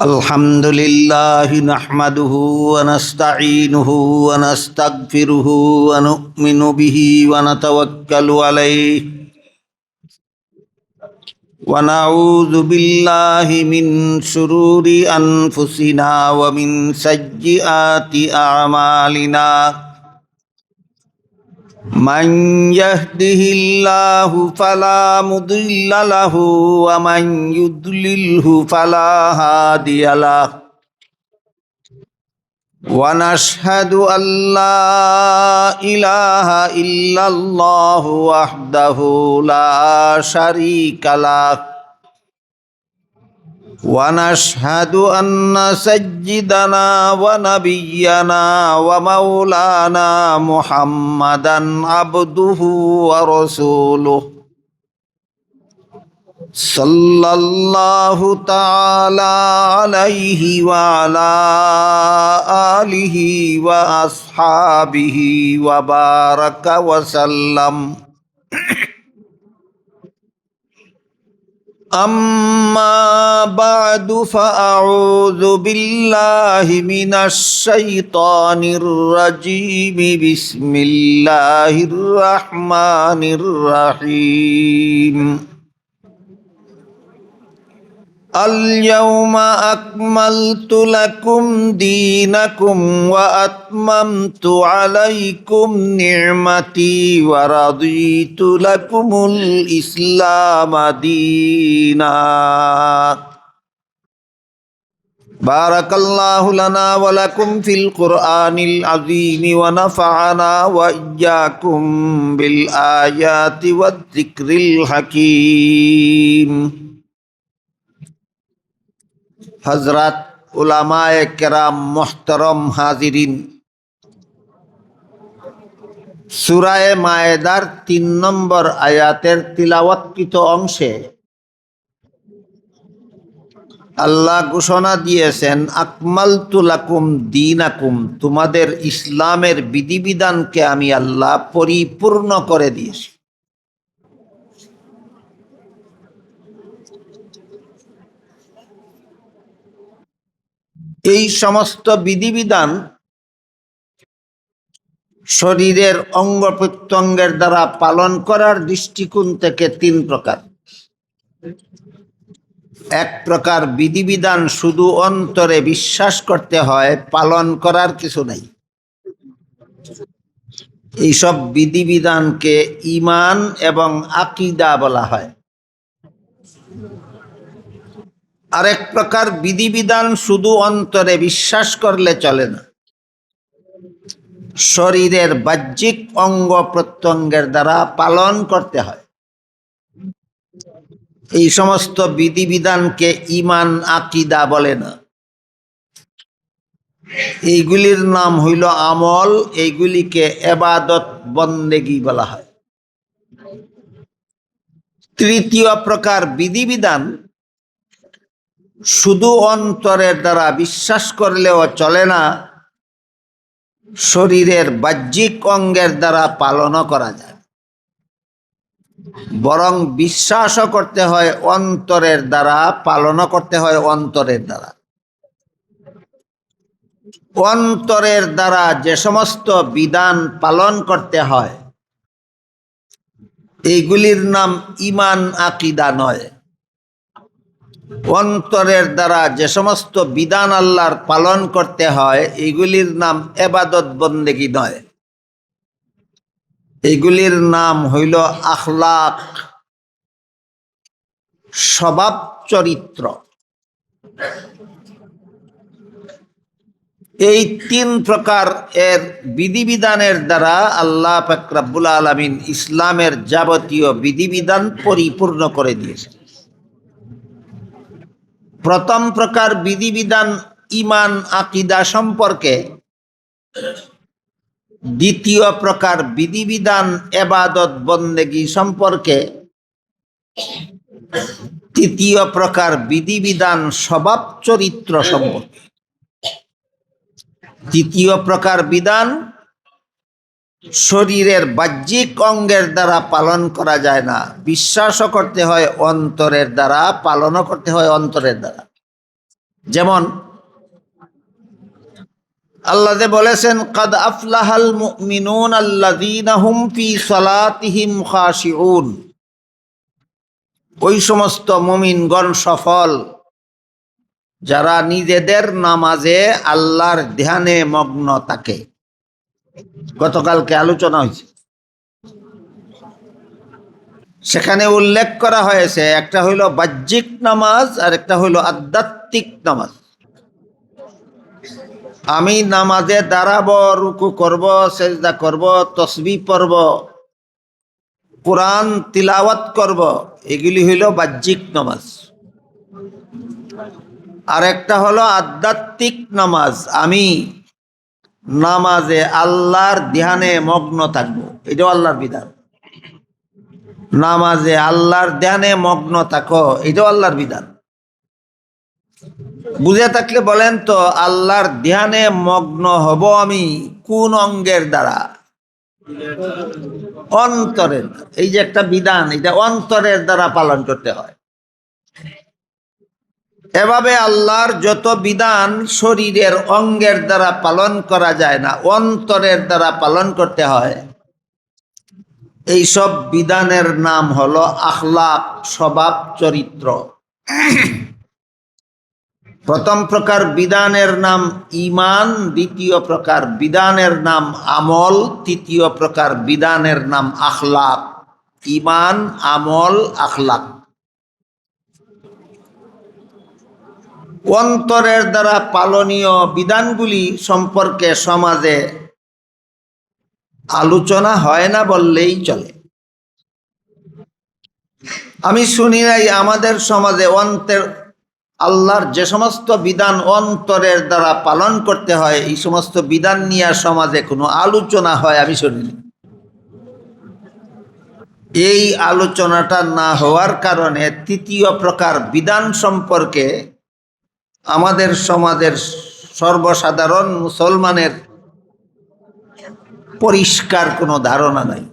अल्हम्दुलिल्लाहि नहमदुहु व नस्तईनुहु व नस्तगफिरुहु व नु'मिनु बिहि व नतवक्कलु अलैहि व नऊज़ु बिल्लाहि मिन शुरूरि अनफुसिना व मिन सय्यिआति अअमालिना मन यहदिहिल्लाहु फला मुदिल्ल लहु व मन युद्लिलहु फला हादिय लहु व नशहदु अल्ला इलाहा इल्लल्लाहु वहदहु ला शरीका लहु व नशहदु अन्ना सय्यिदना व नबिय्यना व मौलाना मुहम्मदन अब्दुहु व रसूलुहु सल्लल्लाहु ताला अलैहि व अला आलिहि व अस्हाबिहि व बारक व सल्लम। अम्मा बादु फ़अऊज़ु बिल्लाहि मिनश शैतानिर रजीम बिस्मिल्लाहिर रहमानिर रहीम। अल-यौमा अक्मल्तु लकुम दीनकुम व अत्मम्तु अलैकुम निअमती व रदीतु लकुमुल इस्लाम दीना। बारकल्लाहु लना व लकुम फिल कुरआनिल अज़ीम व नफ़अना व इय्याकुम बिल आयाति वज़्ज़िक्रिल हकीम। हजरत उलमाए किराम मोहतरम हाजिरिन, सूराए मायदार 3 নম্বর आयातेर तिलावतकृत अंशे আল্লাহ ঘোষণা দিয়েছেন আকমালতু লাকুম দীনাকুম, তোমাদের ইসলামের বিধিবিধানকে আমি আল্লাহ পরিপূর্ণ করে দিয়েছি। এই সমস্ত বিধিবিধান শরীরের অঙ্গ প্রত্যঙ্গের দ্বারা পালন করার দৃষ্টিকোণ থেকে 3 প্রকার। এক প্রকার বিধিবিধান শুধু অন্তরে বিশ্বাস করতে হয়, পালন করার কিছু নাই। এইসব বিধিবিধানকে ঈমান এবং আকীদা বলা হয়। আরেক প্রকার বিধিবিধান শুধু অন্তরে বিশ্বাস করলে চলে না, শরীরের বাহ্যিক অঙ্গ প্রত্যঙ্গের দ্বারা পালন করতে হয়। এই সমস্ত বিধিবিধানকে ঈমান আকীদা বলে না, এইগুলির নাম হইল আমল, এইগুলিকে ইবাদত বন্দেগী বলা হয়। তৃতীয় প্রকার বিধিবিধান শুধু অন্তরের দ্বারা বিশ্বাস করলেও চলে না, শরীরের বাহ্যিক অঙ্গের দ্বারা পালনও করা যায়, বরং বিশ্বাসও করতে হয় অন্তরের দ্বারা, পালনও করতে হয় অন্তরের দ্বারা। অন্তরের দ্বারা যে সমস্ত বিধান পালন করতে হয় এইগুলির নাম ঈমান আকীদা নয়। অন্তরের দ্বারা যে সমস্ত বিধান আল্লাহর পালন করতে হয় এইগুলির নাম ইবাদত বন্দেগী নয়, এইগুলির নাম হইল আখলাক, স্বভাব চরিত্র। এই 3 প্রকার এর বিধিবিধানের দ্বারা আল্লাহ পাক রব্বুল আলামিন ইসলামের যাবতীয় বিধিবিধান পরিপূর্ণ করে দিয়েছেন। প্রথম প্রকার বিধিবিধান ঈমান আকীদা সম্পর্কে, দ্বিতীয় প্রকার বিধিবিধান ইবাদত বন্দেগী সম্পর্কে, তৃতীয় প্রকার বিধিবিধান স্বভাব চরিত্র সম্পর্কে। তৃতীয় প্রকার বিধান শরীরের বাহ্যিক অঙ্গের দ্বারা পালন করা যায় না, বিশ্বাসও করতে হয় অন্তরের দ্বারা, পালনও করতে হয় অন্তরের দ্বারা। যেমন আল্লাহ যে বলেছেন, কাদ আফলাহাল মুমিনুন আল্লাযীনা হুম ফি সালাতিহিম খাশিউন, ওই সমস্ত মুমিনগণ সফল যারা নিজেদের নামাজে আল্লাহর ধ্যানে মগ্ন থাকে। গতকালকে আলোচনা হয়েছে, সেখানে উল্লেখ করা হয়েছে একটা হইল বাহ্যিক নামাজ আর একটা হইল আধ্যাত্মিক নামাজ। আমি নামাজে দাঁড়াবো, রুকু করব, সেজদা করব, তসবিহ পড়ব, কোরআন তিলাওয়াত করব, এগুলি হইল বাহ্যিক নামাজ। আর একটা হলো আধ্যাত্মিক নামাজ, আমি নামাজে আল্লাহর ধ্যানে মগ্ন থাকবো, এটাও আল্লাহর বিধান। নামাজে আল্লাহর ধ্যানে মগ্ন থাকো, এটাও আল্লাহর বিধান। বুঝে থাকলে বলেন তো, আল্লাহর ধ্যানে মগ্ন হব আমি কোন অঙ্গের দ্বারা? অন্তরের। এই যে একটা বিধান, এটা অন্তরের দ্বারা পালন করতে হয়। এভাবে আল্লাহর যত বিধান শরীরের অঙ্গের দ্বারা পালন করা যায় না, অন্তরের দ্বারা পালন করতে হয়। এইসব বিধানের নাম হলো আখলাক, স্বভাব চরিত্র। প্রথম প্রকার বিধানের নাম ঈমান, দ্বিতীয় প্রকার বিধানের নাম আমল, তৃতীয় প্রকার বিধানের নাম আখলাক। ঈমান, আমল, আখলাক। অন্তরের দ্বারা পালনীয় বিধানগুলি সম্পর্কে সমাজে আলোচনা হয় না বললেই চলে। আমি শুনি নাই আমাদের সমাজে আল্লাহর যে সমস্ত বিধান অন্তরের দ্বারা পালন করতে হয়, এই সমস্ত বিধান নিয়ে সমাজে কোনো আলোচনা হয় আমি শুনিনি। এই আলোচনাটা না হওয়ার কারণে তৃতীয় প্রকার বিধান সম্পর্কে আমাদের সমাজের সর্বসাধারণ মুসলমানের পরিষ্কার কোনো ধারণা নাই।